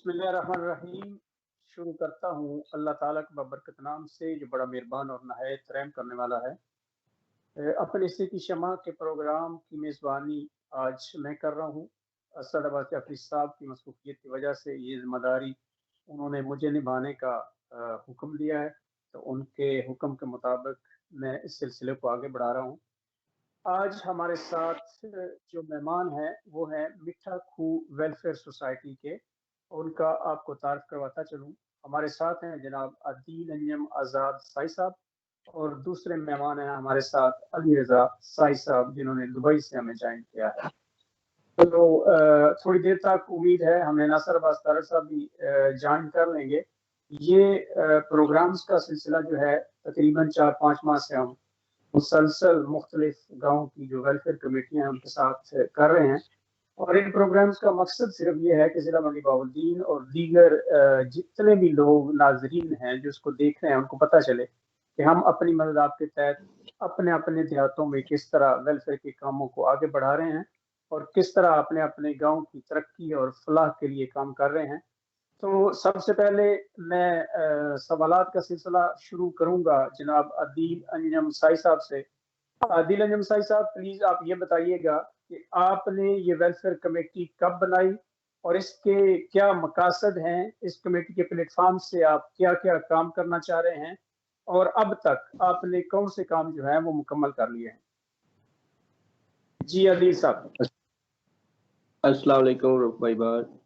बिस्मिल्लाहिर्रहमानिर्रहीम। शुरू करता हूँ अल्लाह ताला के बबरकत नाम से जो बड़ा मेहरबान और नहायत रहम करने वाला है। अपने हिस्से की शमा के प्रोग्राम की मेज़बानी आज मैं कर रहा हूँ। असद अब्बास जाफरी साहब की मसरूफियत की वजह से ये जिम्मेदारी उन्होंने मुझे निभाने का हुक्म दिया है, तो उनके हुक्म के मुताबिक मैं इस सिलसिले को आगे बढ़ा रहा हूँ। आज हमारे साथ जो मेहमान हैं वो हैं मिठा खू वेलफेयर सोसाइटी के। उनका आपको तारफ करवाता चलूँ। हमारे साथ हैं जनाब अदील अंजम आज़ाद साई साहब, और दूसरे मेहमान हैं हमारे साथ अली रजा साई साहब, जिन्होंने दुबई से हमें ज्वाइन किया है। तो थोड़ी देर तक उम्मीद है हमें नासर अब्बास तारड़ साहब भी ज्वाइन कर लेंगे। ये प्रोग्राम्स का सिलसिला जो है तकरीबन 4-5 माह से हम मुसलसल मुख्तलिफ गाँव की जो वेलफेयर कमेटियाँ हैं उनके साथ कर रहे हैं, और इन प्रोग्राम्स का मकसद सिर्फ ये है कि ज़िला मंडी बहाउद्दीन और दीगर जितने भी लोग नाजरीन हैं जो इसको देख रहे हैं उनको पता चले कि हम अपनी मदद आपके तहत अपने अपने देहातों में किस तरह वेलफेयर के कामों को आगे बढ़ा रहे हैं और किस तरह अपने अपने गांव की तरक्की और फलाह के लिए काम कर रहे हैं। तो सबसे पहले मैं सवालात का सिलसिला शुरू करूंगा जनाब अदील अंजम साई साहब से। आदिल अंजम साई साहब, प्लीज आप ये बताइएगा कि आपने ये वेलफेयर कमेटी कब बनाई और इसके क्या मकासद हैं, इस कमेटी के प्लेटफॉर्म से आप क्या क्या काम करना चाह रहे हैं और अब तक आपने कौन से काम जो है वो मुकम्मल कर लिए हैं। जी अदील साहब। अस्सलाम वालेकुम भाई बात।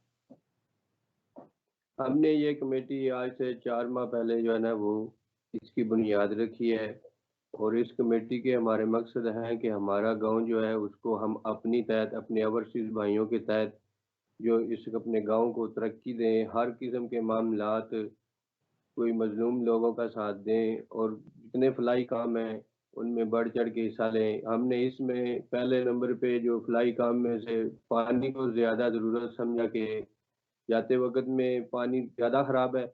हमने ये कमेटी आज से 4 माह पहले जो है ना वो इसकी बुनियाद रखी है, और इस कमेटी के हमारे मकसद हैं कि हमारा गांव जो है उसको हम अपनी तहत अपने ओवरसीज़ भाइयों के तहत जो इस अपने गांव को तरक्की दें, हर किस्म के मामलात, कोई मजलूम लोगों का साथ दें, और जितने फलाई काम हैं उनमें बढ़ चढ़ के हिस्सा लें। हमने इसमें पहले नंबर पे जो फलाई काम में से पानी को ज़्यादा ज़रूरत समझा के जाते वक्त में पानी ज़्यादा ख़राब है,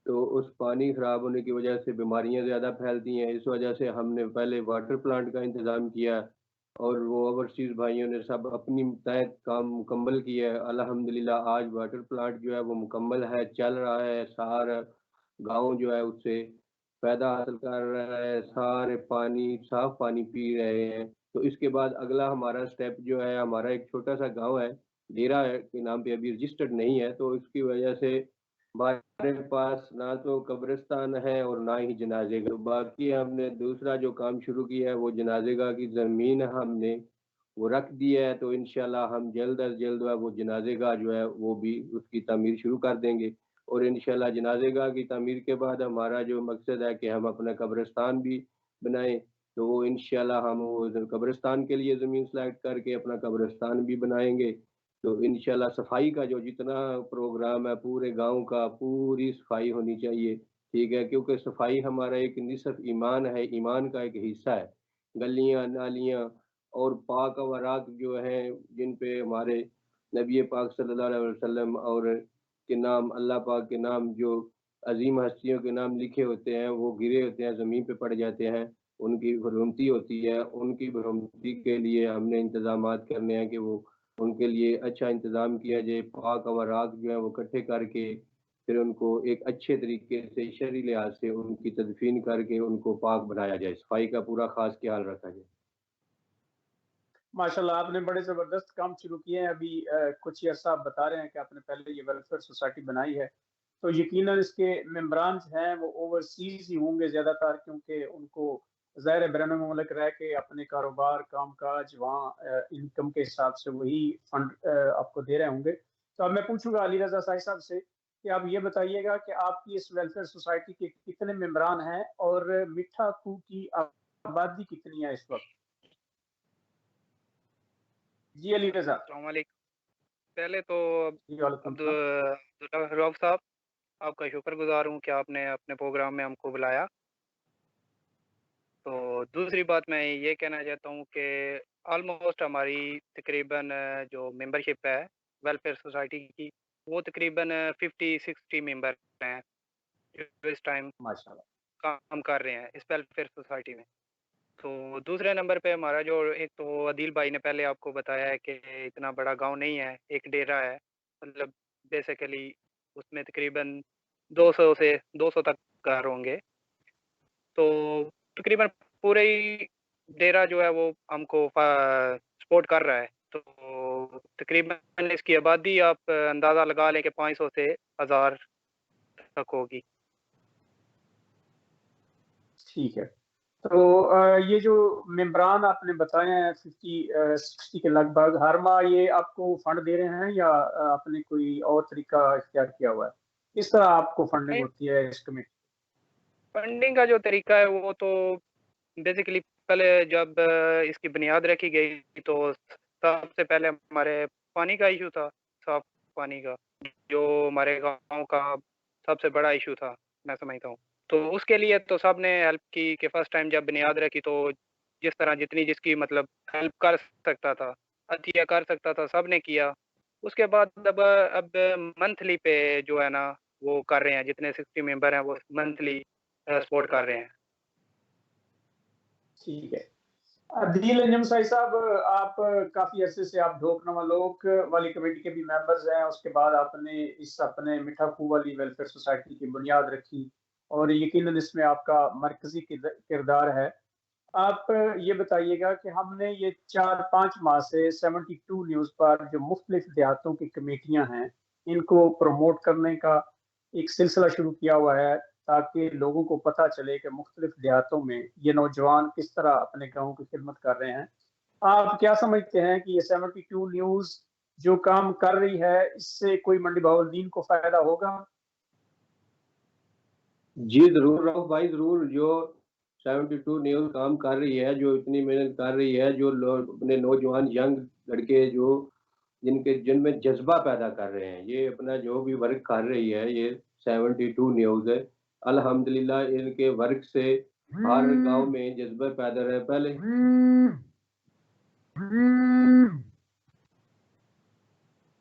तो उस पानी ख़राब होने की वजह से बीमारियां ज़्यादा फैलती हैं। इस वजह से हमने पहले वाटर प्लांट का इंतज़ाम किया, और वो ओवरसीज़ भाइयों ने सब अपनी तहत काम मुकम्मल किया है। अल्हम्दुलिल्लाह आज वाटर प्लांट जो है वो मुकम्मल है, चल रहा है, सारा गांव जो है उससे फ़ायदा हासिल कर रहा है, सारे पानी साफ़ पानी पी रहे हैं। तो इसके बाद अगला हमारा स्टेप जो है, हमारा एक छोटा सा गाँव है, डेरा है के नाम पे अभी रजिस्टर्ड नहीं है, तो इसकी वजह से हमारे पास ना तो कब्रिस्तान है और ना ही जनाजे का। बाकी हमने दूसरा जो काम शुरू किया है वो जनाजे गाह की ज़मीन हमने वो रख दी है, तो इंशाल्लाह हम जल्द अज जल्द वो जनाजे गाह जो है वो भी उसकी तामीर शुरू कर देंगे। और इंशाल्लाह जनाजे गाह की तामीर के बाद हमारा जो मकसद है कि हम अपना कब्रिस्तान भी बनाएं, तो वो इंशाल्लाह हम वो कब्रिस्तान के लिए ज़मीन सेलेक्ट करके अपना कब्रिस्तान भी बनाएंगे। तो इंशाल्लाह सफाई का जो जितना प्रोग्राम है पूरे गांव का, पूरी सफाई होनी चाहिए, ठीक है, क्योंकि सफाई हमारा एक निसफ ईमान है, ईमान का एक हिस्सा है। गलियां नालियां और पाक अवराक जो हैं जिन पे हमारे नबी पाक सल्लल्लाहु अलैहि वसल्लम और के नाम, अल्लाह पाक के नाम, जो अजीम हस्तियों के नाम लिखे होते हैं वो गिरे होते हैं, ज़मीन पे पड़ जाते हैं, उनकी हुरमती होती है। उनकी हुरमती के लिए हमने इंतज़ामात करने हैं कि वो उनके लिए अच्छा इंतज़ाम किया जाए। पाक अवराक जो है वो इकट्ठे करके फिर उनको एक अच्छे तरीके से शरई लिहाज से उनकी तदफीन करके उनको पाक बनाया जाए, सफाई का पूरा खास ख्याल रखा जाए। माशाल्लाह, आपने बड़े ज़बरदस्त काम शुरू किए हैं। अभी कुछ ही अर्सा आप बता रहे हैं कि आपने पहले ये वेलफेयर सोसाइटी बनाई है, तो यकीनन इसके मेंबरान हैं वो ओवरसीज ही होंगे ज़्यादातर, क्योंकि उनको ज़ाहिर बैरून मुल्क रह के अपने कारोबार काम काज वहाँ इनकम के हिसाब से वही फंड आपको दे रहे होंगे। तो अब मैं पूछूंगा अली रजा साई साहब से कि आप ये बताइएगा कि आपकी इस वेलफेयर सोसाइटी के कितने मेंबरान हैं और मिठा खू की आबादी कितनी है इस वक्त। जी अली रजा। अस्सलाम वालेकुम। पहले तो जी वालेकुम सलाम। अब्दुल्लाह रऊफ साहब, आपका शुक्रगुजार हूँ कि आपने अपने प्रोग्राम में हमको बुलाया। तो दूसरी बात मैं ये कहना चाहता हूँ कि ऑलमोस्ट हमारी तकरीबन जो मेंबरशिप है वेलफेयर सोसाइटी की, वो तकरीबन 50-60 मेंबर हैं जो इस टाइम माशाल्लाह। काम कर रहे हैं इस वेलफेयर सोसाइटी में। तो दूसरे नंबर पे हमारा जो, एक तो अदील भाई ने पहले आपको बताया है कि इतना बड़ा गांव नहीं है, एक डेरा है, मतलब बेसिकली اس میں تقریباً 200 سے 200 تک گھر ہوں گے. تو تقریباً پورے ہی ڈیرا جو ہے وہ ہم کو سپورٹ کر رہا ہے. تو تقریباً اس کی آبادی آپ اندازہ لگا لیں کہ 500 سے 1000 تک ہوگی. ٹھیک ہے. تو یہ جو ممبران آپ نے بتائے ہیں 60 کے لگ بھگ، ہر ماہ یہ آپ کو فنڈ دے رہے ہیں یا آپ نے کوئی اور طریقہ اختیار کیا ہوا ہے؟ کس طرح آپ کو فنڈنگ ہوتی ہے اس کمیٹی؟ فنڈنگ کا جو طریقہ ہے وہ تو بیسیکلی پہلے جب اس کی بنیاد رکھی گئی تو سب سے پہلے ہمارے پانی کا ایشو تھا، صاف پانی کا، جو ہمارے گاؤں کا سب سے بڑا ایشو تھا میں سمجھتا ہوں. تو اس کے لیے تو سب نے ہیلپ کی کہ فرسٹ ٹائم جب بنیاد رکھی تو جس طرح جتنی جس کی مطلب ہیلپ کر سکتا تھا، عطیہ کر سکتا تھا، سب نے کیا. اس کے بعد اب منتھلی پہ جو ہے نا وہ کر رہے ہیں، جتنے 60 ممبر ہیں وہ منتھلی سپورٹ کر رہے ہیں. ٹھیک ہے. عدیل انجم صاحب، آپ کافی عرصے سے آپ ڈھوک نما لوگ والی کمیٹی کے بھی ممبرز ہیں. اس کے بعد آپ نے اس اپنے میٹھا خو والی ویلفیئر سوسائٹی کی بنیاد رکھی اور یقیناً اس میں آپ کا مرکزی کردار ہے. آپ یہ بتائیے گا کہ ہم نے یہ 4-5 ماہ سے 72 نیوز پر جو مختلف دیہاتوں کی کمیٹیاں ہیں ان کو پروموٹ کرنے کا ایک سلسلہ شروع کیا ہوا ہے تاکہ لوگوں کو پتہ چلے کہ مختلف دیہاتوں میں یہ نوجوان کس طرح اپنے گاؤں کی خدمت کر رہے ہیں. آپ کیا سمجھتے ہیں کہ یہ 72 نیوز جو کام کر رہی ہے اس سے کوئی منڈی بہاولدین کو فائدہ ہوگا؟ جی ضرور رؤف بھائی، ضرور. جو 72 نیوز کام کر رہی ہے، جو اتنی محنت کر رہی ہے، جو لوگ اپنے نوجوان ینگ لڑکے جو جن میں جذبہ پیدا کر رہے ہیں، یہ اپنا جو بھی ورک کر رہی ہے، یہ 72 نیوز ہے. الحمدللہ ان کے ورک سے ہر گاؤں میں جذبہ پیدا رہے. پہلے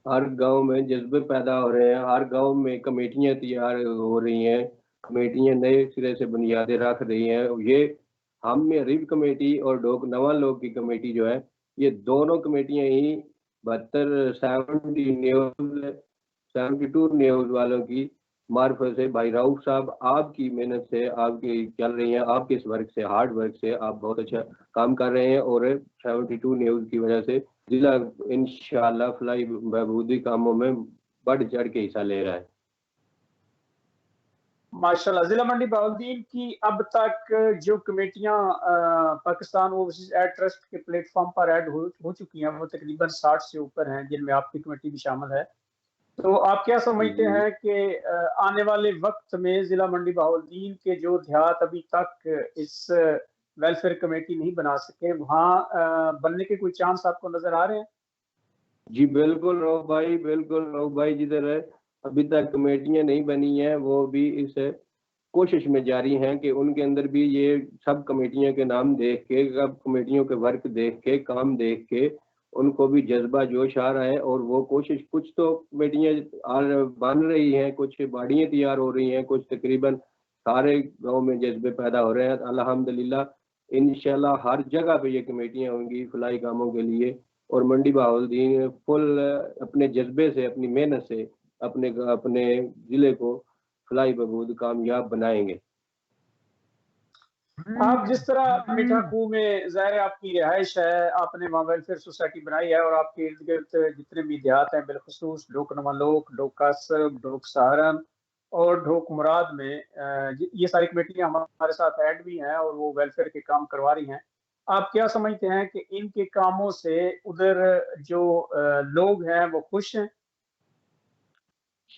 ہر گاؤں میں جذبے پیدا ہو رہے ہیں، ہر گاؤں میں کمیٹیاں تیار ہو رہی ہیں، کمیٹیاں نئے سرے سے بنیادیں رکھ رہی ہیں. یہ ہم میں ریو کمیٹی اور ڈوک نواں لوگ کی کمیٹی جو ہے، یہ دونوں کمیٹیاں ہی 72 نیوز والوں کی معرفت سے، بھائی رؤف صاحب آپ کی محنت سے، آپ کی چل رہی ہیں، آپ کے اس ورک سے، ہارڈ ورک سے آپ بہت اچھا کام کر رہے ہیں. اور 72 نیوز کی وجہ سے ضلع انشاءاللہ فلاحی بہبودی کاموں میں بڑھ چڑھ کے حصہ لے رہا ہے. ماشاءاللہ. ضلع منڈی بہاولدین کی اب تک جو کمیٹیاں پاکستان اوورسیز ایڈ ٹرسٹ کے پلیٹ فارم پر ایڈ ہو چکی ہیں وہ تقریباً 60 سے اوپر ہیں، جن میں آپ کی کمیٹی بھی شامل ہے. تو آپ کیا سمجھتے ہیں کہ آنے والے وقت میں ضلع منڈی بہاولدین کے جو دیہات ابھی تک اس ویلفیئر کمیٹی نہیں بنا سکے، وہاں بننے کے کوئی چانس آپ کو نظر آ رہے ہیں؟ جی بالکل رؤف بھائی، بالکل رؤف بھائی. جدھر ہے ابھی تک کمیٹیاں نہیں بنی ہیں وہ بھی اس کوشش میں جاری ہیں کہ ان کے اندر بھی یہ سب کمیٹیوں کے نام دیکھ کے، سب کمیٹیوں کے ورک دیکھ کے، کام دیکھ کے ان کو بھی جذبہ جوش آ رہا ہے. اور وہ کوشش، کچھ تو کمیٹیاں بن رہی ہیں، کچھ باڑیاں تیار ہو رہی ہیں، کچھ تقریباً سارے گاؤں میں جذبے پیدا ہو رہے ہیں. الحمدللہ انشاءاللہ ہر جگہ پہ یہ کمیٹیاں ہوں گی فلاحی کاموں کے لیے. اور منڈی بہاولدین فل اپنے جذبے سے، اپنی محنت سے اپنے ضلع کو فلاحی بہبود کامیاب بنائیں گے. آپ جس طرح میٹھا خو میں ظاہر آپ کی رہائش ہے، آپ نے وہاں ویلفیئر سوسائٹی بنائی ہے اور آپ کے ارد گرد جتنے بھی دیہات ہیں، بالخصوص ڈوک نواں لوگ، ڈوک قاسم، ڈوک سہارن اور ڈھوک مراد میں یہ ساری کمیٹیاں ہمارے ساتھ ایڈ بھی ہیں اور وہ ویلفیئر کے کام کروا رہی ہیں. آپ کیا سمجھتے ہیں کہ ان کے کاموں سے ادھر جو لوگ ہیں وہ خوش ہیں؟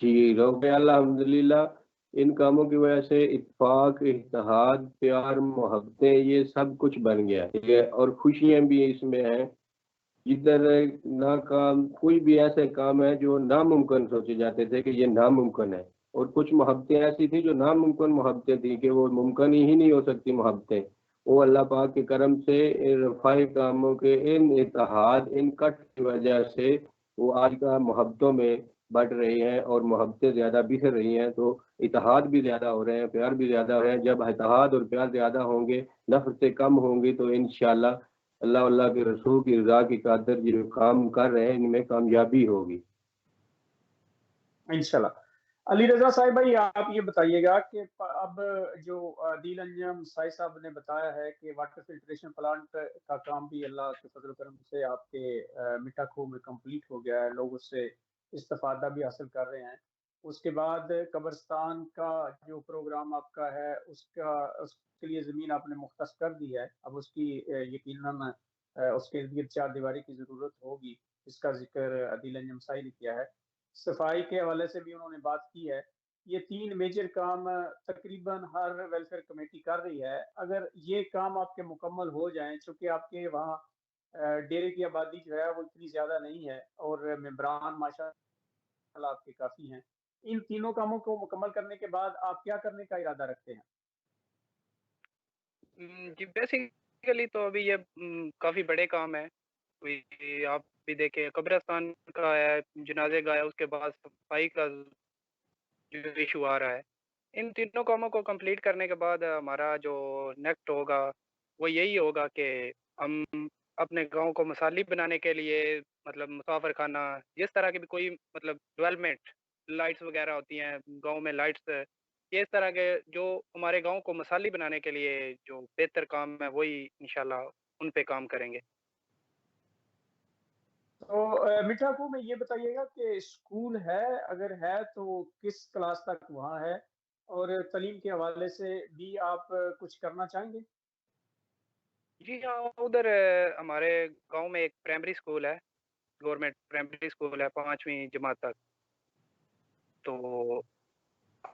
جی لوگ الحمدللہ ان کاموں کی وجہ سے اتفاق، اتحاد، پیار، محبتیں یہ سب کچھ بن گیا ہے. اور خوشیاں بھی اس میں ہیں. ادھر نہ کام، کوئی بھی ایسے کام ہے جو ناممکن سوچے جاتے تھے کہ یہ ناممکن ہے، اور کچھ محبتیں ایسی تھیں جو ناممکن محبتیں تھیں کہ وہ ممکن ہی نہیں ہو سکتی محبتیں. وہ اللہ پاک کے کرم سے رفائی کاموں کے ان اتحاد، ان کٹ کی وجہ سے وہ آج کا محبتوں میں بڑھ رہی ہیں اور محبتیں زیادہ بکھر رہی ہیں. تو اتحاد بھی زیادہ ہو رہے ہیں، پیار بھی زیادہ ہو رہے ہیں. جب اتحاد اور پیار زیادہ ہوں گے، نفرتیں کم ہوں گی، تو انشاءاللہ اللہ کے رسول کی رضا کی خاطر جو کام کر رہے ہیں ان میں کامیابی ہوگی انشاءاللہ. अली रजा साहिब भाई, आप ये बताइएगा कि अब जो दिल अंजम साहिब साहब ने बताया है कि वाटर फिल्ट्रेशन प्लांट का काम भी अल्लाह के फजल करम से आपके मिठा खूह में कंप्लीट हो गया है, लोग उससे इस्तेफादा भी हासिल कर रहे हैं। उसके बाद कब्रिस्तान का जो प्रोग्राम आपका है उसके लिए ज़मीन आपने मुख्तस कर दी है। अब उसकी यकीनन उसके इर्द गिर्द चार दीवारी की ज़रूरत होगी, इसका जिक्र दिल अंजम साहिब ने किया है। सफाई के हवाले से भी उन्होंने बात की है। ये 3 मेजर काम तकरीबन हर वेलफेयर कमेटी कर रही है। अगर ये काम आपके मुकम्मल हो जाएँ, चूँकि आपके वहाँ डेरे की आबादी जो है वो इतनी ज़्यादा नहीं है और मेंबरान माशाअल्लाह आपके काफ़ी हैं। इन तीनों कामों को मुकम्मल करने के बाद आप क्या करने का इरादा रखते हैं? जी, बेसिकली तो अभी ये काफ़ी बड़े काम है। कोई आप भी देखें कब्रिस्तान का है, जनाज़े का है, उसके बाद सफाई का जो इशू आ रहा है। इन तीनों कामों को कंप्लीट करने के बाद हमारा जो नेक्स्ट होगा, वो यही होगा कि हम अपने गाँव को मसाली बनाने के लिए मतलब मुसाफ़िर खाना, जिस तरह की भी कोई मतलब डेवलपमेंट, लाइट्स वग़ैरह होती हैं, गाँव में लाइट्स, ये इस तरह के जो हमारे गाँव को मसाली बनाने के लिए जो बेहतर काम है, वही इंशाल्लाह उन पे काम करेंगे। तो मीठा को में ये बताइएगा कि स्कूल है, अगर है तो किस क्लास तक वहाँ है? और तालीम के हवाले से भी आप कुछ करना चाहेंगे? जी हाँ, उधर हमारे गाँव में एक प्राइमरी स्कूल है, गवर्नमेंट प्राइमरी स्कूल है 5वीं जमात तक। तो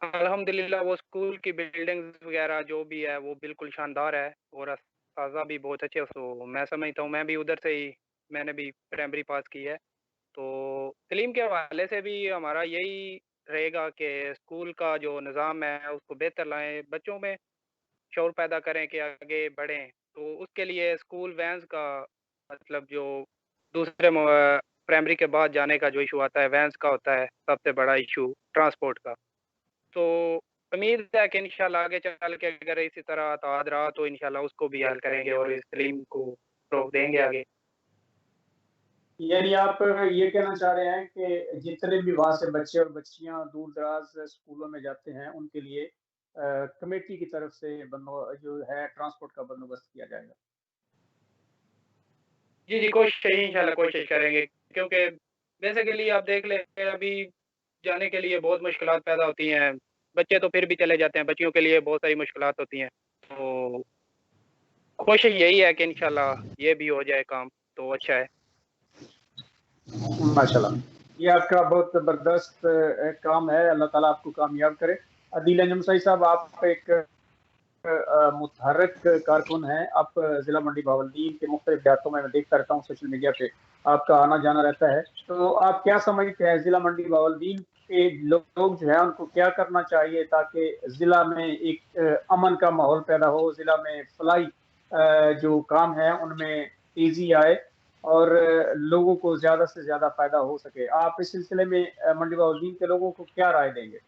अल्हम्दुलिल्लाह वो स्कूल की बिल्डिंग्स वगैरह जो भी है वो बिल्कुल शानदार है और असातिज़ा भी बहुत अच्छे, तो मैं समझता हूँ मैं भी उधर से ही मैंने भी प्राइमरी पास की है। तो तालीम के हवाले से भी हमारा यही रहेगा कि स्कूल का जो निज़ाम है उसको बेहतर लाएँ, बच्चों में शऊर पैदा करें कि आगे बढ़ें। तो उसके लिए स्कूल वैन्स का मतलब जो दूसरे प्राइमरी के बाद जाने का जो इश्यू आता है, वैन्स का होता है सबसे बड़ा इश्यू ट्रांसपोर्ट का। तो उम्मीद है कि इंशाल्लाह आगे चल के अगर इसी तरह अताद रहा तो इंशाल्लाह उसको भी हल करेंगे और इस तलीम को फ़रोग़ देंगे आगे। यानी आप ये कहना चाह रहे हैं कि जितने भी वहाँ से बच्चे और बच्चियाँ दूर-दराज़ स्कूलों में जाते हैं, उनके लिए कमेटी की तरफ से जो है ट्रांसपोर्ट का बंदोबस्त किया जाएगा। जी, जी, कोशिश यही इंशाल्लाह कोशिश करेंगे क्योंकि बेसिकली आप देख लें अभी जाने के लिए बहुत मुश्किलात पैदा होती हैं। बच्चे तो फिर भी चले जाते हैं, बच्चियों के लिए बहुत सारी मुश्किलात होती हैं। तो कोशिश यही है कि इंशाल्लाह ये भी हो जाए काम, तो अच्छा है। माशाल्लाह, ये आपका बहुत ज़बरदस्त काम है, अल्लाह ताला आपको कामयाब करे। अदील अंजम सईद साहब, आप एक मुतहर्रिक कारकुन हैं। आप ज़िला मंडी बहावलदीन के मुख्तलिफ देहातों में मैं देखता रहता हूँ सोशल मीडिया पे आपका आना-जाना रहता है। तो आप क्या समझते हैं ज़िला मंडी बहावलदीन के लोग जो हैं उनको क्या करना चाहिए ताकि ज़िला में एक अमन का माहौल पैदा हो, ज़िला में फलाही जो काम है उनमें तेज़ी आए और लोगों को ज़्यादा से ज़्यादा फ़ायदा हो सके? आप इस सिलसिले में मंडी बहावलदीन के लोगों को क्या राय देंगे?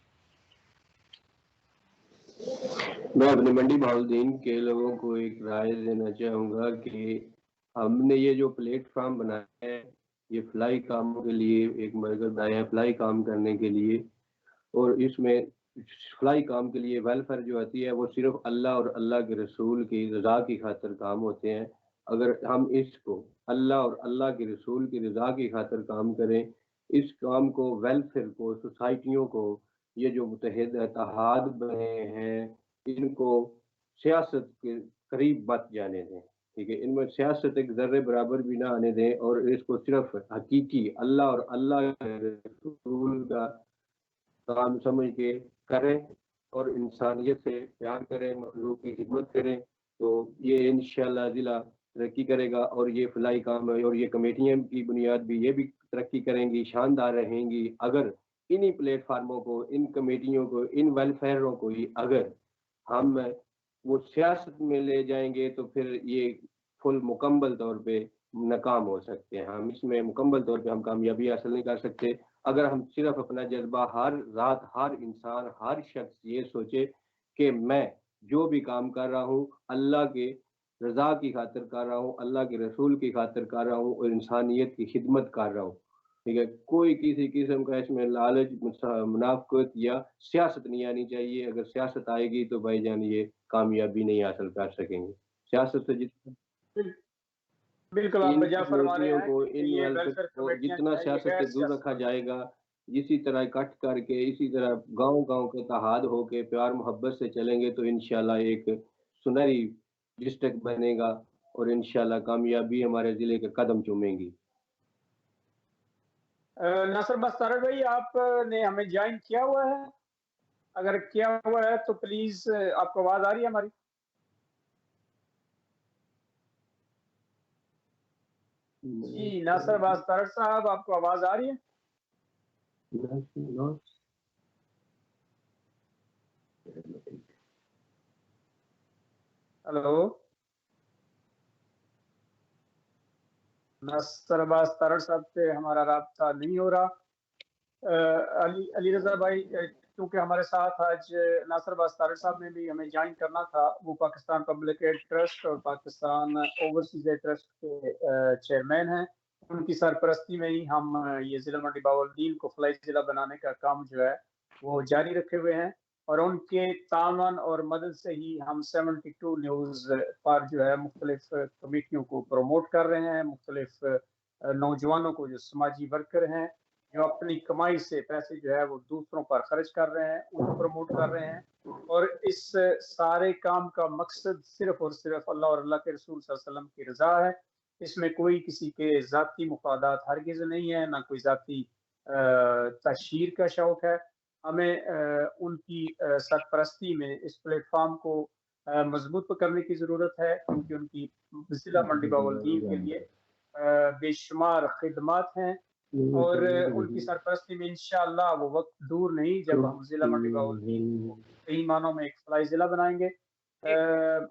मैं अपने मंडी बहाउद्दीन के लोगों को एक राय देना चाहूँगा कि हमने ये जो प्लेटफॉर्म बनाया है, ये फ्लाई कामों के लिए एक मरकज़ बनाया है, फ्लाई काम करने के लिए। और इसमें फ्लाई काम के लिए वेलफेयर जो आती है वो सिर्फ अल्लाह और अल्लाह के रसूल की रज़ा की खातिर काम होते हैं। अगर हम इसको अल्लाह और अल्लाह के रसूल की रज़ा की खातिर काम करें, इस काम को वेलफेयर को, सोसाइटियों को, ये जो मुत्तहिद इत्तेहाद बने हैं, इनको सियासत के करीब मत जाने दें। ठीक है? इनमें सियासत एक ज़र्रे बराबर भी ना आने दें और इसको सिर्फ हकीकी अल्लाह और अल्लाह के रसूल का काम समझ के करें और इंसानियत से प्यार करें, मखलूक की खिदमत करें, तो ये इंशाअल्लाह ज़िला तरक्की करेगा और ये फलाही काम है और ये कमेटियाँ की बुनियाद भी ये भी तरक्की करेंगी, शानदार रहेंगी। अगर इन्हीं प्लेटफ़ार्मों को, इन कमेटियों को, इन वेलफेयरों को ही अगर हम वो सियासत में ले जाएँगे तो फिर ये फुल मुकम्मल तौर पे नाकाम हो सकते हैं। हम इसमें मुकम्मल तौर पे हम कामयाबी हासिल नहीं कर सकते। अगर हम सिर्फ अपना जज्बा हर ज़ात, हर इंसान, हर शख्स ये सोचे कि मैं जो भी काम कर रहा हूँ अल्लाह के रज़ा की खातिर कर रहा हूँ, अल्लाह के रसूल की खातिर कर रहा हूँ और इंसानियत की खिदमत कर रहा हूँ। ठीक है, कोई किसी किस्म का इसमें लालच, मुनाफिकत या सियासत नहीं आनी चाहिए। अगर सियासत आएगी तो भाईजान ये कामयाबी नहीं हासिल कर सकेंगे। सियासत से बिल- बिल्कुल आप इन बजा फरमा रहे कम्युनिटियों हैं को, कि इन ये वेलफेयर वेलफेयर को कमेटियां जितना जो है ये सियासत गैर से दूर रखा सियासत। जाएगा, इसी तरह इकट्ठ करके, इसी तरह गांव-गांव के इत्तेहाद होके प्यार मोहब्बत से चलेंगे तो इंशाल्लाह एक सुनहरी डिस्ट्रिक्ट बनेगा और इंशाल्लाह कामयाबी हमारे ज़िले के कदम चूमेंगी। नासिर बस्तार भाई आपने हमें ज्वाइन किया हुआ है? अगर किया हुआ है तो प्लीज आपको आवाज आ रही है हमारी? जी नासिर बस्तार साहब आपको आवाज आ रही है? हेलो नासिर बस्तार साहब से हमारा राब्ता नहीं हो रहा। अली अली रजा भाई क्योंकि हमारे साथ आज नासिर बस्तार साहब ने भी हमें ज्वाइन करना था, वो पाकिस्तान पब्लिक एड ट्रस्ट और पाकिस्तान ओवरसीज एड ट्रस्ट के चेयरमैन हैं। उनकी सरपरस्ती में ही हम ये जिला मंडी बावलदीन को फलाई जिला बनाने का काम जो है वो जारी रखे हुए हैं और उनके तावन और मदद से ही हम 72 न्यूज़ पर जो है मुख्तलिफ कमेटियों को प्रमोट कर रहे हैं। मुख्तलिफ नौजवानों को जो समाजी वर्कर हैं जो अपनी कमाई से पैसे जो है वो दूसरों पर खर्च कर रहे हैं उनको प्रमोट कर रहे हैं और इस सारे काम का मकसद सिर्फ और सिर्फ अल्लाह और अल्लाह के रसूल सल्लल्लाहु अलैहि वसल्लम की रजा है। इसमें कोई किसी के ज़ाती मुफादात हरगिज़ नहीं है, ना कोई ज़ाती तशहीर का शौक है। हमें उनकी सरपरस्ती में इस प्लेटफॉर्म को मजबूत करने की ज़रूरत है क्योंकि उनकी जिला मंडी बावलदीन के लिए बेशुमार खिदमात हैं और उनकी सरपरस्ती में इंशाअल्लाह वो वक्त दूर नहीं जब हम जिला मंडी बावलदीन को सही मानों में एक फलाई जिला बनाएंगे।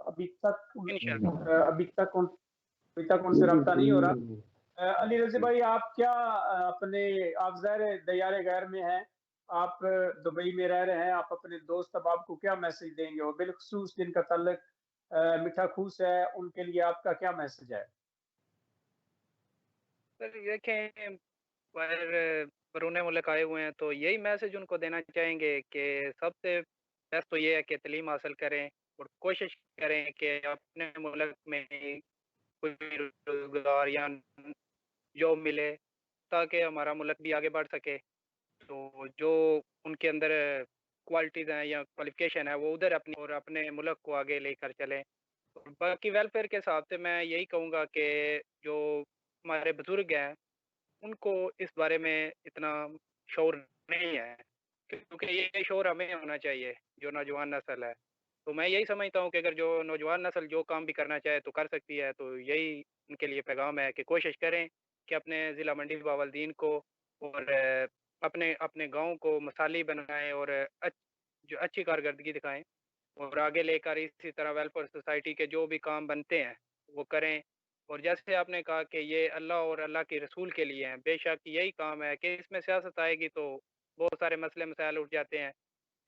अभी तक इंशाल्लाह। अभी तक उनसे रब्ता नहीं हो रहा। अली रज़ी भाई आप क्या आप ज़ाहिर दयारे गैर में हैं, आप दुबई में रह रहे हैं, आप अपने दोस्त अहबाब को क्या मैसेज देंगे और बिलखसूस जिनका ताल्लुक मीठा खूस है उनके लिए आपका क्या मैसेज है? सर देखें, पर बैरून मुल्क आए हुए हैं तो यही मैसेज उनको देना चाहेंगे कि सबसे बेस्ट तो ये है कि तालीम हासिल करें और कोशिश करें कि अपने मुल्क में कोई रोजगार या जॉब मिले ताकि हमारा मुल्क भी आगे बढ़ सके। तो जो उनके अंदर क्वालिटीज़ हैं या क्वालिफ़िकेशन है वो उधर अपनी और अपने मुल्क को आगे लेकर चलें। और बाकी वेलफेयर के हिसाब से मैं यही कहूँगा कि जो हमारे बुज़ुर्ग हैं उनको इस बारे में इतना शौर नहीं है, क्योंकि ये शौर हमें होना चाहिए, जो नौजवान नस्ल है। तो मैं यही समझता हूँ कि अगर जो नौजवान नस्ल जो काम भी करना चाहे तो कर सकती है, तो यही उनके लिए पैगाम है कि कोशिश करें कि अपने ज़िला मंडी बावलदीन को और अपने अपने गाँव को मिसाली बनाएँ और जो अच्छी कारकर्दगी दिखाएँ और आगे लेकर इसी तरह वेलफेयर सोसाइटी के जो भी काम बनते हैं, वो करें। और जैसे आपने कहा कि ये अल्लाह और अल्लाह के रसूल के लिए हैं, बेशक यही काम है कि इसमें सियासत आएगी तो बहुत सारे मसले मसाइल उठ जाते हैं।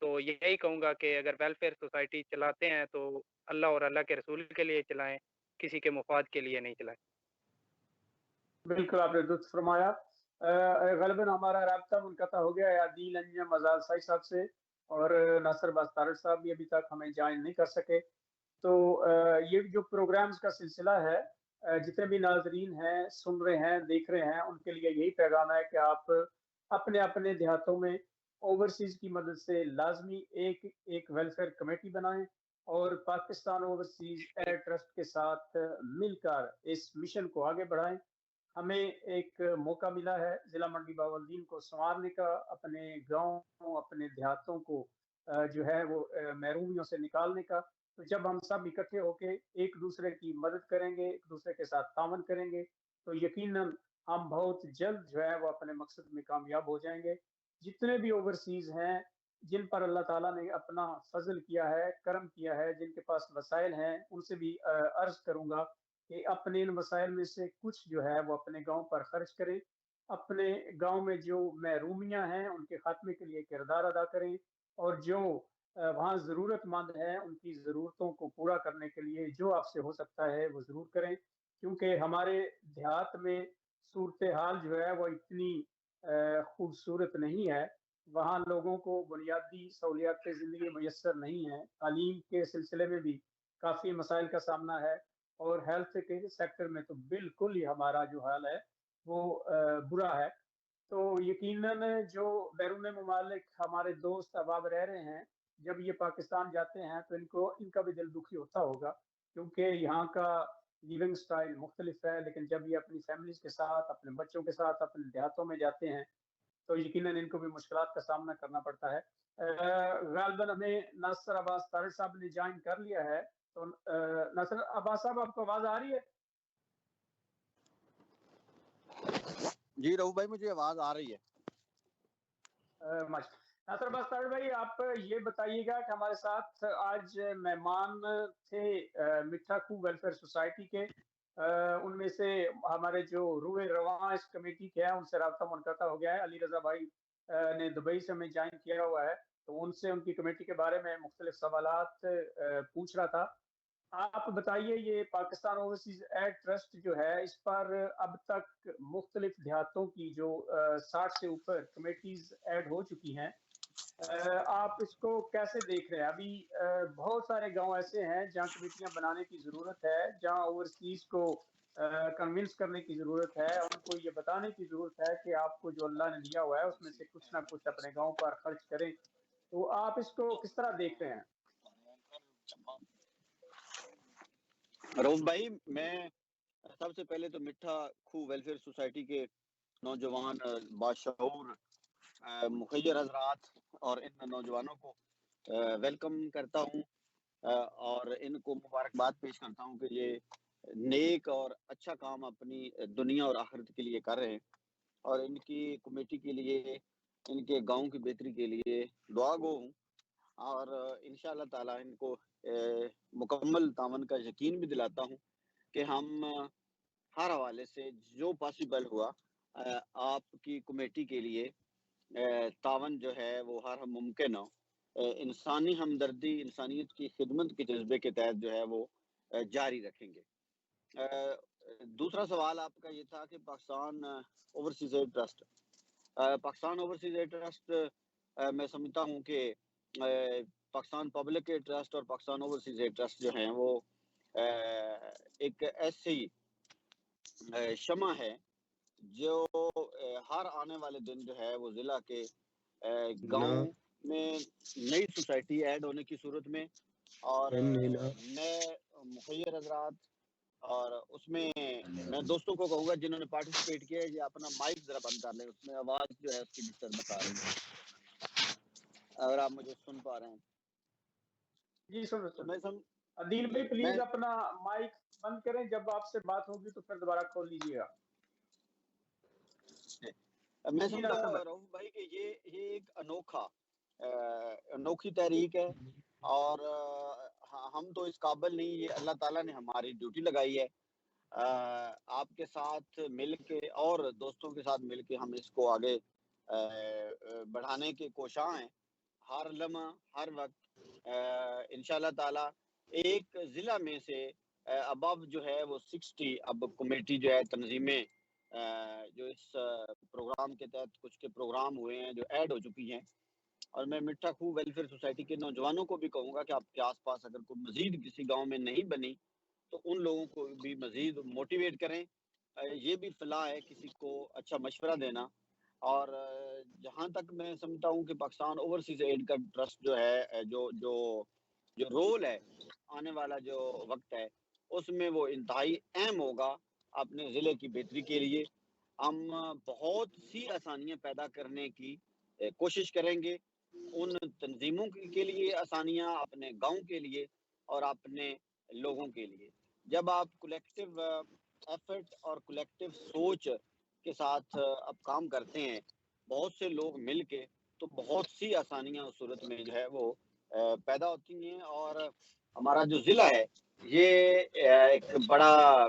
तो यही कहूँगा कि अगर वेलफेयर सोसाइटी चलाते हैं तो अल्लाह और अल्लाह के रसूल के लिए चलाएँ, किसी के मुफ़ाद के लिए नहीं चलाएँ। बिल्कुल आपने दुरुस्त फरमाया। ग़ालिबन हमारा राब्ता मुनक़ता हो गया है आदिल अंजम आज़ाद साई साहब से और नासिर बस्तार साहब भी अभी तक हमें ज्वाइन नहीं कर सके। तो ये जो प्रोग्राम्स का सिलसिला है जितने भी नाजरीन हैं, सुन रहे हैं, देख रहे हैं, उनके लिए यही पैगाम है कि आप अपने अपने देहातों में ओवरसीज़ की मदद से लाजमी एक एक वेलफेयर कमेटी बनाएं और पाकिस्तान ओवरसीज़ एयर ट्रस्ट के साथ मिलकर इस मिशन को आगे बढ़ाएं। हमें एक मौका मिला है जिला मंडी बावलदीन को संवारने का, अपने गाँव अपने देहातों को जो है वो महरूमियों से निकालने का। तो जब हम सब इकट्ठे होके एक दूसरे की मदद करेंगे, एक दूसरे के साथ तावन करेंगे, तो यकीनन हम बहुत जल्द जो है वो अपने मकसद में कामयाब हो जाएंगे। जितने भी ओवरसीज हैं जिन पर अल्लाह ताला ने अपना फजल किया है, करम किया है, जिनके पास वसाइल हैं, उनसे भी अर्ज करूंगा कि अपने इन वसाइल में से कुछ जो है वो अपने गांव पर खर्च करें। अपने गांव में जो महरूमियां हैं उनके खात्मे के लिए किरदार अदा करें और जो वहाँ ज़रूरतमंद हैं उनकी ज़रूरतों को पूरा करने के लिए जो आपसे हो सकता है वो ज़रूर करें। क्योंकि हमारे देहात में सूरत हाल जो है वो इतनी खूबसूरत नहीं है, वहाँ लोगों को बुनियादी सहूलियात ज़िंदगी मैसर नहीं है, तालीम के सिलसिले में भी काफ़ी मसाइल का सामना है, और हेल्थ के सेक्टर में तो बिल्कुल ही हमारा जो हाल है वो बुरा है। तो यकीनन जो बैरून ममालिक हमारे दोस्त अहबाब रह रहे हैं, जब ये पाकिस्तान जाते हैं तो इनका भी दिल दुखी होता होगा, क्योंकि यहाँ का लिविंग स्टाइल मुख्तलिफ है। लेकिन जब ये अपनी फैमिलीज के साथ, अपने बच्चों के साथ अपने देहातों में जाते हैं तो यकीनन इनको भी मुश्किलात का सामना करना पड़ता है। गालिबन हमें नासिर अब्बास तारड़ साहब ने ज्वाइन कर लिया है, तो नासिर अब्बास साहब, आपको आवाज आ रही है? जी रऊफ भाई, मुझे आवाज आ रही है। नासिर अब्बास तारड़ भाई, आप ये बताइएगा कि हमारे साथ आज मेहमान थे मिठा खूह वेलफेयर सोसाइटी के, उनमें से हमारे जो रूए रवां इस कमेटी के हैं उनसे राब्ता मुनक़ता हो गया है। अली रजा भाई ने दुबई से हमें ज्वाइन किया हुआ है, तो उनसे उनकी कमेटी के बारे में मुख्तलिफ सवालात पूछ रहा था। आप बताइए, ये पाकिस्तान ओवरसीज एड ट्रस्ट जो है, इस पर अब तक मुख्तलिफ देहातों की जो 60 से ऊपर कमेटीज ऐड हो चुकी हैं, आप इसको कैसे देख रहे हैं? अभी बहुत सारे गांव ऐसे हैं जहां कमेटियां बनाने की ज़रूरत है, जहां ओवरसीज को कन्विंस करने की ज़रूरत है, उनको ये बताने की ज़रूरत है कि आपको जो अल्लाह ने दिया हुआ है उसमें से कुछ ना कुछ अपने गांव पर खर्च करें। तो आप इसको किस तरह देख रहे हैं? रऊफ भाई, मैं सबसे पहले तो मिठा खूह वेलफेयर सोसाइटी के नौजवान बाशऊर मुखय्यर हजरात और इन नौजवानों को वेलकम करता हूँ और इनको मुबारकबाद पेश करता हूँ कि ये नेक और अच्छा काम अपनी दुनिया और आखिरत के लिए कर रहे हैं, और इनकी कमेटी के लिए, इनके गांव की बेहतरी के लिए दुआ गो हूँ, और इंशाअल्लाह ताला इनको मुकम्मल तावन का यकीन भी दिलाता हूँ कि हम हर हवाले से जो पॉसिबल हुआ आपकी कमेटी के लिए तावन जो है वो हर मुमकिन हो, इंसानी हमदर्दी, इंसानियत की खिदमत के जज्बे के तहत जो है वो जारी रखेंगे। दूसरा सवाल आपका ये था कि Pakistan overseas aid trust, Pakistan overseas aid trust मैं समझता हूँ कि पाकिस्तान पब्लिक एड ट्रस्ट और पाकिस्तान ओवरसीज एड ट्रस्ट जो हैं वो एक ऐसी शमा है जो हर आने वाले दिन जो है वो ज़िला के गांव में नई सोसाइटी ऐड होने की सूरत में और नए मुखय्यर हजरात, और उसमें मैं दोस्तों को कहूँगा जिन्होंने पार्टिसिपेट किया है, ये अपना माइक जरा बंद कर लें, उसमें आवाज़ जो है उसकी डिस्टर्बेंस आ रही है। अगर आप मुझे सुन पा रहे हैं जी सुन तो मैं अदील भाई प्लीज अपना माइक बंद करें, जब आपसे बात होगी तो फिर दोबारा खोल लीजिएगा। मैं समझता हूँ रऊफ भाई कि ये एक अनोखी तहरीक है, और हम तो इस काबिल नहीं, ये अल्लाह ताला ने हमारी ड्यूटी लगाई है। आपके साथ मिल के और दोस्तों के साथ मिल के हम इसको आगे बढ़ाने के कोशां हैं, हर लम्हा हर वक्त इंशाअल्लाह ताला। एक ज़िला में से अब जो है वो 60 अब कमेटी जो है तंजीमें जो इस प्रोग्राम के तहत कुछ के प्रोग्राम हुए हैं जो ऐड हो चुकी हैं, और मैं मिठा खूह वेलफेयर सोसाइटी के नौजवानों को भी कहूँगा कि आपके आसपास अगर कोई मजीद किसी गांव में नहीं बनी तो उन लोगों को भी मजीद मोटिवेट करें। ये भी फलाह है किसी को अच्छा मशवरा देना। और जहाँ तक मैं समझता हूँ कि पाकिस्तान ओवरसीज एड का ट्रस्ट जो है, जो जो जो रोल है आने वाला जो वक्त है उसमें वो इंतहाई अहम होगा अपने ज़िले की बेहतरी के लिए। हम बहुत सी आसानियाँ पैदा करने की कोशिश करेंगे, उन तंजीमों के लिए आसानियाँ, अपने गांव के लिए और अपने लोगों के लिए। जब आप कलेक्टिव एफर्ट और कलेक्टिव सोच के साथ अब काम करते हैं, बहुत से लोग मिल के, तो बहुत सी आसानियाँ उस सूरत में जो है वो पैदा होती हैं। और हमारा जो ज़िला है ये एक बड़ा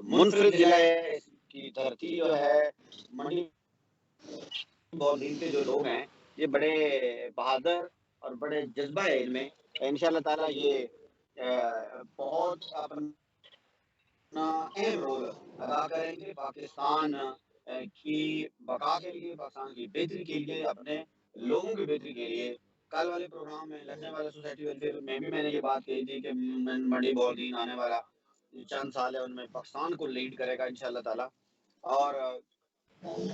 मुनफरिद ज़िला है, इसकी धरती जो है मंडी बॉर्डरिंग के जो लोग हैं ये बड़े बहादुर और बड़े जज्बा है इनमें। इंशाअल्लाह ताला ये बहुत अपना अहम रोल अदा करेंगे पाकिस्तान کی بقا کے لیے، پاکستان کی بہتری کے لیے، اپنے لوگوں کی بہتری کے لیے کل والے پروگرام میں لکھنے والے سوسائٹی ویلفیئر میں بھی میں نے یہ بات کہی تھی کہ منڈی بہدین آنے والا چند سال ہے ان میں پاکستان کو لیڈ کرے گا انشاءاللہ تعالی. اور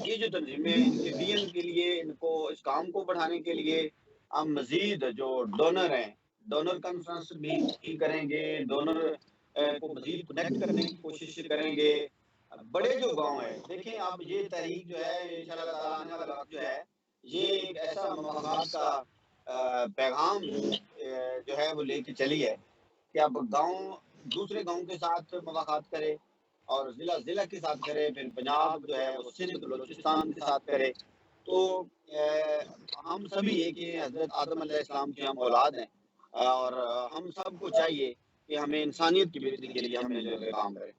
یہ جو تنظیمیں ان کے ویژن کے لیے، ان کو اس کام کو بڑھانے کے لیے ہم مزید جو ڈونر ہیں، ڈونر کانفرنس بھی کریں گے، ڈونر کو مزید کنیکٹ کرنے کی کوشش کریں گے. بڑے جو گاؤں ہے، دیکھیں آپ یہ تحریک جو ہے انشاءاللہ تعالی آنے والا وقت جو ہے یہ ایک ایسا مفاقات کا پیغام جو ہے وہ لے کے چلی ہے کہ اب گاؤں دوسرے گاؤں کے ساتھ ملاقات کرے اور ضلع کے ساتھ کرے، پھر پنجاب جو ہے وہ سندھ بلوچستان کے ساتھ کرے. تو ہم سبھی ایک ہی حضرت آدم علیہ السلام کی ہم اولاد ہیں اور ہم سب کو چاہیے کہ ہمیں انسانیت کی بہتری کے لیے ہم مل جل کے کام کریں.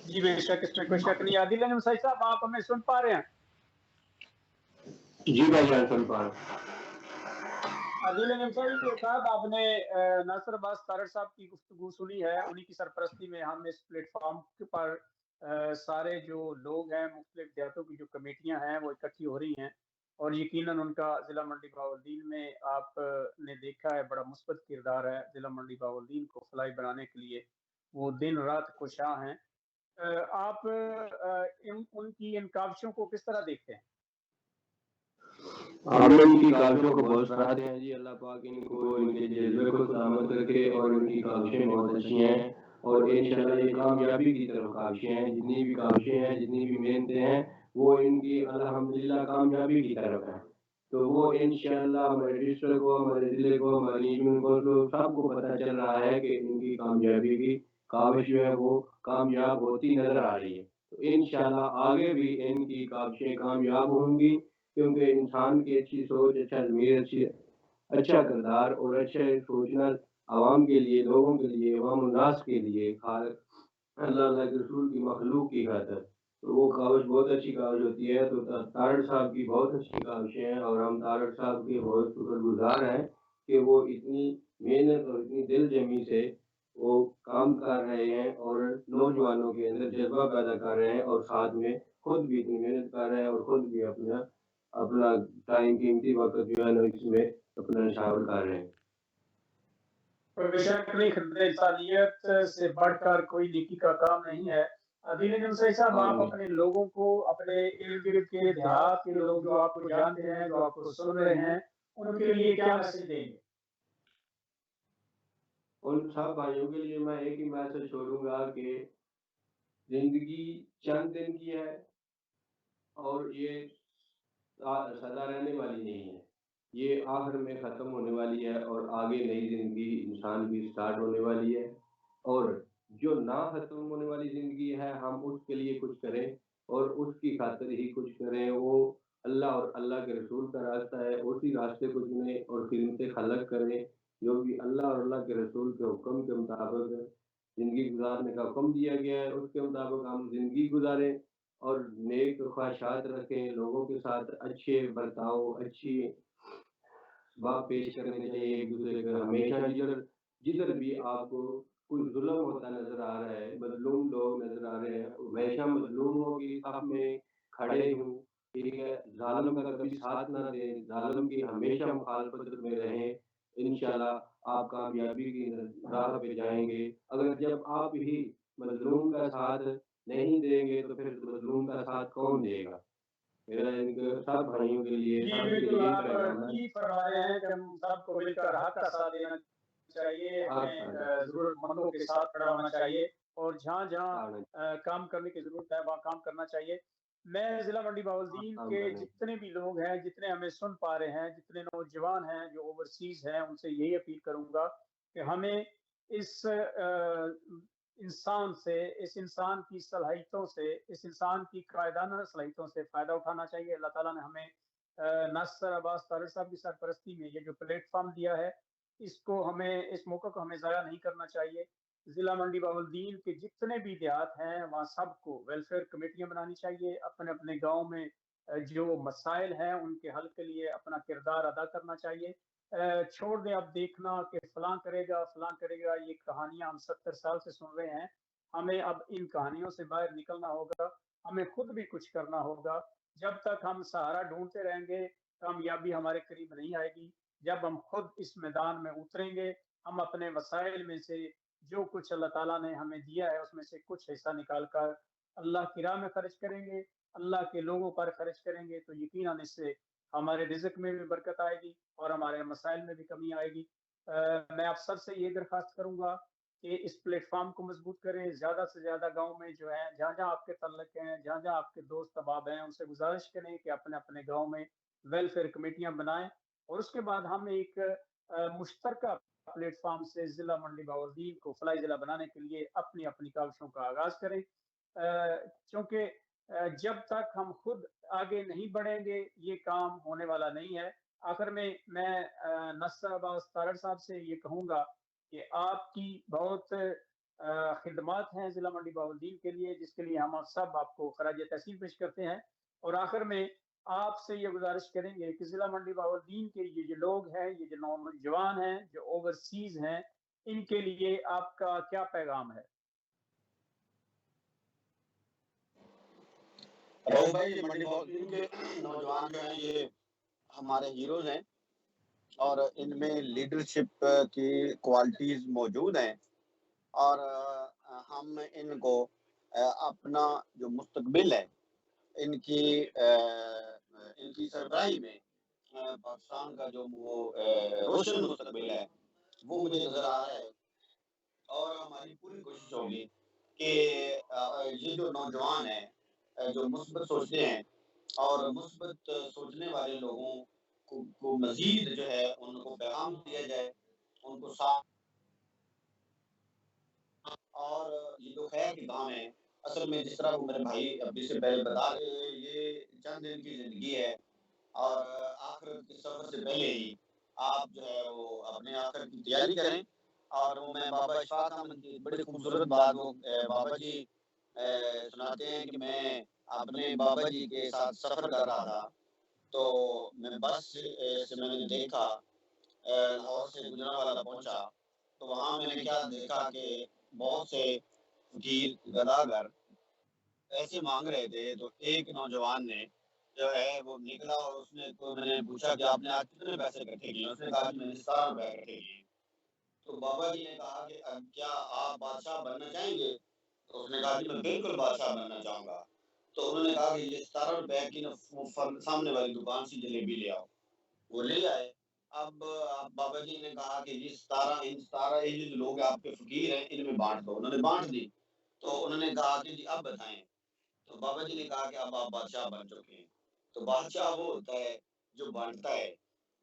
جی بے شک، اس میں کوئی شک نہیں. عادل انصاری صاحب آپ ہمیں سن پا رہے ہیں؟ جی بھائی جان سن پا رہے ہیں. عادل انصاری صاحب آپ نے ناصر عباس طارڑ صاحب کی گفتگو سنی ہے. انہی کی سرپرستی میں ہم اس پلیٹ فارم پر سارے جو لوگ ہیں، مختلف دیہاتوں کی جو کمیٹیاں ہیں وہ اکٹھی ہو رہی ہیں اور یقیناً ان کا ضلع منڈی بہاولدین میں آپ نے دیکھا ہے بڑا مثبت کردار ہے. ضلع منڈی بہاولدین کو فلاحی بنانے کے لیے وہ دن رات کوشاں ہیں. آپ ان کی ان کاوشوں کو کس طرح دیکھتے ہیں؟ ہم ان کی کاوشوں کو بہت سراہتے ہیں جی. اللہ پاک ان کو ان کے جذبے کو سلامت رکھے اور ان کی کاوشیں بہت اچھی ہیں اور انشاءاللہ یہ کامیابی کی طرف کاوشیں ہیں. جتنی بھی کاوشیں ہیں، جتنی بھی محنتیں ہیں، وہ ان کی الحمدللہ کامیابی کی طرف ہیں. تو وہ انشاءاللہ ہمارے ڈسٹرکٹ کو، ہمارے ضلع کو، ہمارے ریجن کو سب کو پتہ چل رہا ہے کہ ان کی کامیابی کی کاوش جو ہے وہ کامیاب ہوتی نظر آ رہی ہے. تو انشاءاللہ آگے بھی ان کی کاوشیں کامیاب ہوں گی کیونکہ انسان کی اچھی سوچ، اچھا ضمیر، اچھا کردار اور اچھا سوچنا عوام کے لیے، لوگوں کے لیے، عوام الناس کے لیے، اللہ کے رسول کی مخلوق کی خاطر تو وہ کاوش بہت اچھی کاوش ہوتی ہے. تو طارڑ صاحب کی بہت اچھی کاوشیں ہیں اور ہم طارڑ صاحب کے بہت شکر گزار ہیں کہ وہ اتنی محنت اور اتنی دل جمی سے وہ کام کر رہے ہیں اور نوجوانوں کے اندر جذبہ پیدا کر رہے ہیں اور ساتھ میں خود بھی اتنی محنت کر رہے ہیں اور خود بھی اپنا ٹائم قیمتی وقت جو ہے نا اس میں اپنا شامل کر رہے ہیں. بے شک نہیں، خدمت انسانیت سے بڑھ کر کوئی نیکی کا کام نہیں ہے. عادل انصاری صاحب آپ اپنے لوگوں کو، اپنے ارد گرد کے دیہات کے لوگ جو آپ کو جانتے ہیں، جو آپ کو سن رہے ہیں، ان کے لیے کیا میسج دیں گے؟ ان سب بھائیوں کے لیے میں ایک ہی میسج چھوڑوں گا کہ زندگی چند دن کی ہے اور یہ سدا رہنے والی نہیں ہے. یہ آخر میں ختم ہونے والی ہے اور آگے نئی زندگی انسان کی سٹارٹ ہونے والی ہے. اور جو نہ ختم ہونے والی زندگی ہے ہم اس کے لیے کچھ کریں اور اس کی خاطر ہی کچھ کریں. وہ اللہ اور اللہ کے رسول کا راستہ ہے، اسی راستے کو چنیں اور خدمت خلق کریں. جو بھی اللہ اور اللہ کے رسول کے حکم کے مطابق زندگی گزارنے کا حکم دیا گیا ہے اس کے مطابق ہم زندگی گزاریں اور نیک خواہشات رکھیں. لوگوں کے ساتھ اچھے برتاؤ، اچھی بات پیش کرنے چاہیے ایک دوسرے کا. ہمیشہ جدھر بھی آپ کو کوئی ظلم ہوتا نظر آ رہا ہے، مظلوم لوگ نظر آ رہے ہیں، ہمیشہ مظلوموں کی صف میں کھڑے ہوں. ٹھیک ہے، ظالم کا کبھی ساتھ نہ دیں، ظالم کی ہمیشہ مخالفت میں رہیں. انشاءاللہ آپ کامیابی کی راہ پہ جائیں گے. اگر جب آپ ہی مظلوم کا ساتھ نہیں دیں گے تو پھر مظلوم کا ساتھ کون دے گا؟ میرا ان کے سب بھائیوں کے لیے، جی سب کے بالکل، لیے آپ پیغام ہے. ٹھیک فرما رہے ہیں کہ ہم سب کو مل کر حق کا ساتھ دینا چاہیے، ہمیں ضرورت مندوں کے ساتھ کھڑا ہونا چاہیے اور جہاں جہاں کام کرنے کی ضرورت ہے وہاں کام کرنا چاہیے. میں ضلع منڈی بہاولدین کے جتنے بھی لوگ ہیں، جتنے ہمیں سن پا رہے ہیں، جتنے نوجوان ہیں جو اوورسیز ہیں، ان سے یہی اپیل کروں گا کہ ہمیں اس انسان سے، اس انسان کی صلاحیتوں سے، اس انسان کی قائدانہ صلاحیتوں سے فائدہ اٹھانا چاہیے. اللہ تعالیٰ نے ہمیں ناصر عباس طارڑ صاحب کی سرپرستی میں یہ جو پلیٹ فارم دیا ہے، اس کو ہمیں، اس موقع کو ہمیں ضائع نہیں کرنا چاہیے. ضلع منڈی بہاولدین کے جتنے بھی دیہات ہیں وہاں سب کو ویلفیئر کمیٹیاں بنانی چاہیے. اپنے اپنے گاؤں میں جو مسائل ہیں ان کے حل کے لیے اپنا کردار ادا کرنا چاہیے. چھوڑ دیں اب دیکھنا کہ فلاں کرے گا فلاں کرے گا. یہ کہانیاں ہم 70 سال سے سن رہے ہیں. ہمیں اب ان کہانیوں سے باہر نکلنا ہوگا. हमें खुद भी कुछ करना होगा। जब तक हम सहारा ढूंढते रहेंगे, कामयाबी हमारे करीब नहीं आएगी। जब हम खुद इस मैदान में उतरेंगे, हम अपने वसाइल में से जो कुछ अल्लाह ताला ने हमें दिया है उसमें से कुछ हिस्सा निकाल कर अल्लाह की राह में खर्च करेंगे, अल्लाह के लोगों पर खर्च करेंगे, तो यकीनन इससे हमारे रिज़्क में भी बरकत आएगी और हमारे मसाइल में भी कमी आएगी। मैं आप सबसे ये दरख्वास्त करूँगा कि इस प्लेटफॉर्म को मजबूत करें, ज़्यादा से ज़्यादा गाँव में जो है, जहाँ-जहाँ आपके तल्लक हैं, जहाँ-जहाँ आपके दोस्त अहबाब हैं, उनसे गुज़ारिश करें कि अपने-अपने गाँव में वेलफेयर कमेटियाँ बनाएँ और उसके बाद हम एक मुश्तरका प्लेटफॉर्म से ज़िला मंडी बहाउद्दीन को फलाही ज़िला बनाने के लिए अपनी-अपनी काविशों का आगाज़ करें। क्योंकि जब तक हम खुद आगे नहीं बढ़ेंगे, ये काम होने वाला नहीं है। आखिर में मैं नसर अब्बास तारड़ साहब से ये कहूँगा कि आपकी बहुत खिदमत हैं ज़िला मंडी बहाउद्दीन के लिए, जिसके लिए हम सब आपको खराज तहसीन पेश करते हैं। और आखिर में आपसे ये गुजारिश करेंगे कि ज़िला मंडी बहाउद्दीन के ये जो लोग हैं, ये जो नौजवान हैं, जो ओवरसीज़ हैं, इनके लिए आपका क्या पैगाम है? रऊफ भाई, ये मंडी बहाउद्दीन के नौजवान जो हैं ये हमारे हीरोज हैं और इनमें लीडरशिप की क्वालिटीज मौजूद हैं और हम इनको अपना जो मुस्तकबिल है इनकी इनकी सरबराही में पाकिस्तान का जो वो रोशन मुस्तकबिल है वो मुझे नजर आ रहा है और हमारी पूरी कोशिश होगी कि ये जो नौजवान है जो मुस्बत सोचते हैं और मुस्बत सोचने वाले लोगों को मजीद जो है उनको पैगाम दिया जाए, उनको साथ। और ये जो खैर के काम है, असल में जिस तरह वो मेरे भाई अभी से पहले बता रहे, ये चंद दिन की जिंदगी है और आखिरत के सफर से पहले ही आप जो है वो अपने आखिरत की तैयारी करें। और वो मैं बाबा इशफाक अहमद की बड़ी खूबसूरत बात वो बाबा जी सुनाते हैं कि मैं अपने बाबा जी के साथ सफर कर रहा था, तो मैं बस से मैंने देखा लाहौर से गुजरांवाला पहुंचा, तो वहाँ मैंने क्या देखा कि बहुत से फकीर गदागर ऐसे मांग रहे थे। तो एक नौजवान ने जो है वो निकला और उसने तो मैंने पूछा कि आपने आज कितने पैसे इकट्ठे किए? उसने कहा कि मैंने 17 रुपए इकट्ठे किए। तो बाबा जी ने कहा कि क्या आप बादशाह बनना चाहेंगे? तो उसने कहा कि मैं बिल्कुल बादशाह बनना चाहूंगा। तो उन्होंने कहा कि ये 17 रुपए की ना सामने वाली दुकान से जलेबी ले आओ। वो ले आए। अब बाबा जी ने कहा कि ये 17 ये जो लोग आपके फकीर हैं इनमें बांट दो। उन्होंने बांट दी। तो उन्होंने कहा कि जी अब बताएं। तो बाबा जी ने कहा कि अब आप बादशाह बन चुके हैं। तो बादशाह वो होता है जो बांटता है।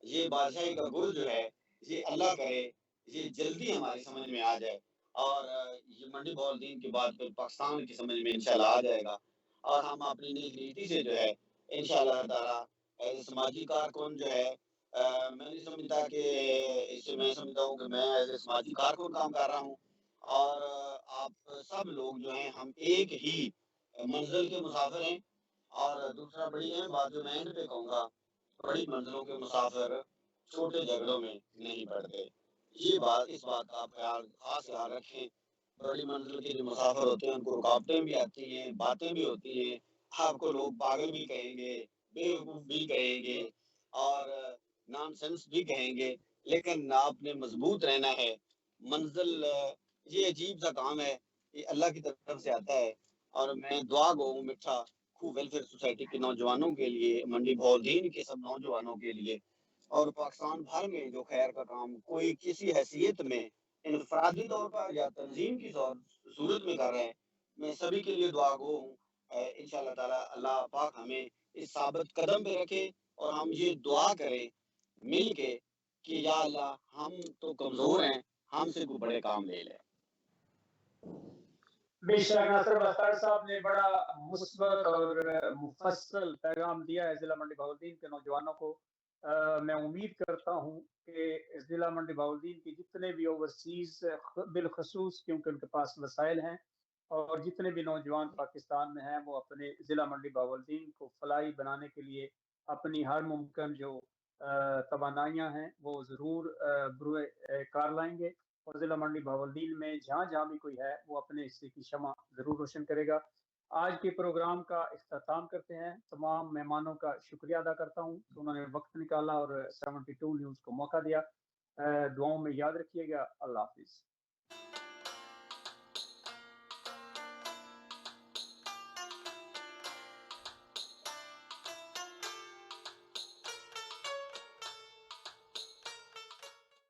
ये बादशाही का गुर जो है, ये अल्लाह करे ये जल्दी हमारी समझ में आ जाए और ये मंडी बहाउद्दीन के बाद फिर पाकिस्तान की समझ में इंशाल्लाह आ जाएगा और हम अपनी निज नीति से जो है इंशाल्लाह ताला एज समाजी कारकुन जो है मैं नहीं समझता कि इससे मैं समझता हूँ कि मैं एज ए समाजी कारकुन काम कर रहा हूँ और आप सब लोग जो हैं हम एक ही मंजिल के मुसाफिर हैं। और दूसरा बड़ी अहम बात जो मैं एंड पे कहूँगा, बड़ी मंजिलों के मुसाफिर छोटे झगड़ों में नहीं पड़ते। ये बात इस बात का आप खास ख्याल रखें। बड़ी मंजिल के जो मुसाफिर होते हैं उनको रुकावटें भी आती हैं, बातें भी होती हैं, आपको लोग पागल भी कहेंगे, बेवकूफ भी कहेंगे और नॉनसेंस भी कहेंगे, लेकिन आपने मजबूत रहना है। मंजिल ये अजीब सा काम है, ये अल्लाह की तरफ से आता है और मैं दुआ गो हूँ मिठा खूब वेलफेयर सोसाइटी के नौजवानों के लिए, मंडी बहाउद्दीन के सब नौजवानों के लिए और पाकिस्तान भर में जो खैर का काम कोई किसी हैसियत में इनफरादी तौर पर या तंजीम की सूरत में कर रहे हैं, मैं सभी के लिए दुआ गो हूँ। इंशाल्लाह ताला अल्लाह पाक हमें इस साबित कदम पे रखे और हम ये दुआ करें मिल के कि या अल्लाह हम तो कमजोर हैं, हमसे कोई बड़े काम ले ले। बेशक नासिर बख्तर साहब ने बड़ा मुस्बत और मुफस्सल पैगाम दिया है ज़िला मंडी बहाउद्दीन के नौजवानों को। मैं उम्मीद करता हूँ कि ज़िला मंडी बहाउद्दीन के जितने भी ओवरसीज़ बिलखसूस क्योंकि उनके पास वसाइल हैं और जितने भी नौजवान पाकिस्तान में हैं वो अपने ज़िला मंडी बहाउद्दीन को फलाही बनाने के लिए अपनी हर मुमकिन जो तवानाइयाँ हैं वो ज़रूर बुरे कार लाएंगे और ज़िला मंडी बहाउद्दीन में जहाँ जहाँ भी कोई है वो अपने हिस्से की शमा ज़रूर रोशन करेगा। آج کے پروگرام کا اختتام کرتے ہیں. تمام مہمانوں کا شکریہ ادا کرتا ہوں کہ انہوں نے وقت نکالا اور 72 نیوز کو موقع دیا. دعاؤں میں یاد رکھیے گا. اللہ حافظ.